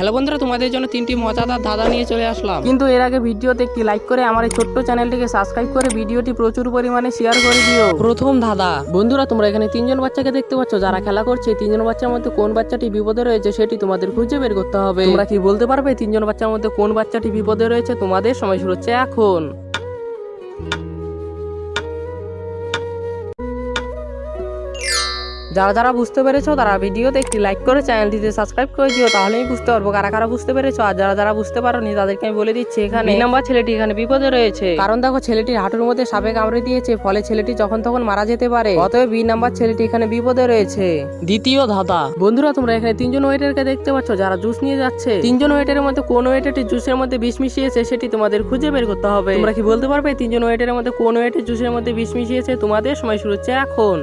Hello বন্ধুরা, তোমাদের জন্য তিনটি মজাদার ধাঁধা নিয়ে চলে আসলাম। কিন্তু এর আগে ভিডিওতে একটি লাইক করে আমার এই ছোট্ট চ্যানেলটিকে সাবস্ক্রাইব করে ভিডিওটি প্রচুর পরিমাণে শেয়ার করে দিও। প্রথম ধাঁধা। বন্ধুরা, তোমরা এখানে তিনজন বাচ্চাকে দেখতে পাচ্ছ যারা খেলা করছে। তিনজন বাচ্চার মধ্যে কোন বাচ্চাটি বিপদে রয়েছে সেটি তোমাদের খুঁজে বের করতে হবে। তোমরা কি বলতে পারবে তিনজন বাচ্চার মধ্যে কোন বাচ্চাটি বিপদে রয়েছে? তোমাদের সময় শুরু হচ্ছে এখন। যারা যারা বুঝতে পেরেছো তারা ভিডিওতে একটি লাইক করে চ্যানেলটিতে সাবস্ক্রাইব করে দিও, তাহলে আমি বুঝতে পারবো কারা কারা বুঝতে পেরেছো। আর যারা যারা বুঝতে পারোনি তাদেরকে আমি বলে দিচ্ছি, এখানে 2 নাম্বার ছেলেটি এখানে বিপদে রয়েছে। কারণ দেখো, ছেলেটির হাঁটুর মধ্যে সাপে কামড়ে দিয়েছে, ফলে ছেলেটি যখন তখন মারা যেতে পারে। অতএব 2 নাম্বার ছেলেটি এখানে বিপদে রয়েছে। দ্বিতীয় ধাঁধা। বন্ধুরা, তোমরা এখানে তিনজন ওয়েটারকে দেখতে পাচ্ছ যারা জুস নিয়ে যাচ্ছে। তিনজন ওয়েটারের মধ্যে কোন ওয়েটারটি জুসের মধ্যে বিষ মিশিয়েছে সেটি তোমাদের খুঁজে বের করতে হবে। তোমরা কি বলতে পারবে তিনজন ওয়েটারের মধ্যে কোন ওয়েটার জুসের মধ্যে বিষ মিশিয়েছে? তোমাদের সময় শুরু হচ্ছে এখন।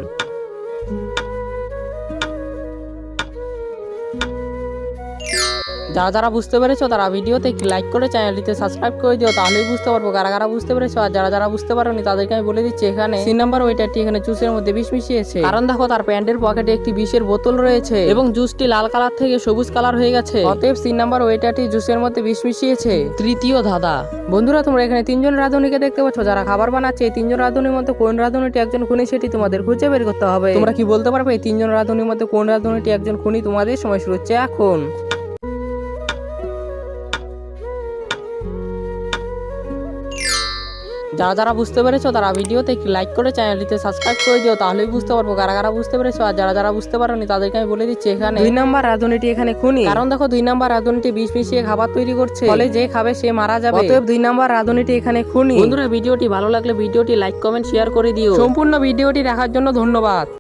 যারা যারা বুঝতে পেরেছো তারা ভিডিওতে একটি লাইক করে চ্যানেলটিতে সাবস্ক্রাইব করে দিও, তাহলেই বুঝতে পারবো কারা কারা বুঝতে পেরেছো। আর যারা যারা বুঝতে পারোনি তাদেরকে আমি বলে দিচ্ছি, এখানে 3 নাম্বার ওয়েটারটি এখানে জুসের মধ্যে বিষ মিশিয়েছে। কারণ দেখো, তার প্যান্টের পকেটে একটি বিষের বোতল রয়েছে এবং জুসটি লাল কালার থেকে সবুজ কালার হয়ে গেছে। অতএব 3 নাম্বার ওয়েটারটি জুসের মধ্যে বিষ মিশিয়েছে। তৃতীয় ধাঁধা। বন্ধুরা, তোমরা এখানে তিনজন রাঁধুনিকে দেখতে পাচ্ছ যারা খাবার বানাচ্ছে। এই তিনজন রাঁধুনির মধ্যে কোন রাঁধুনিটি একজন খুনি সেটি তোমাদের খুঁজে বের করতে হবে। তোমরা কি বলতে পারবে এই তিনজন রাঁধুনির মধ্যে কোন রাঁধুনিটি একজন খুনি? তোমাদের সময় শুরু হচ্ছে এখন। যারা যারা বুঝতে পেরেছো তারা ভিডিওতে একটি লাইক করে চ্যানেলটিতে সাবস্ক্রাইব করে দিও, তাহলেই বুঝতে পারবো কারা কারা বুঝতে পেরেছো। আর যারা যারা বুঝতে পারোনি তাদেরকে আমি বলে দিচ্ছি, এখানে 2 নাম্বার রাঁধুনিটি এখানে খুনি। কারণ দেখো, 2 নাম্বার রাঁধুনিটি বিষ মিশিয়ে খাবার তৈরি করছে, ফলে যে খাবে সে মারা যাবে। অতএব 2 নাম্বার রাঁধুনিটি এখানে খুনি। বন্ধুরা, ভিডিওটি ভালো লাগলে ভিডিওটি লাইক কমেন্ট শেয়ার করে দিও। সম্পূর্ণ ভিডিওটি দেখার জন্য ধন্যবাদ।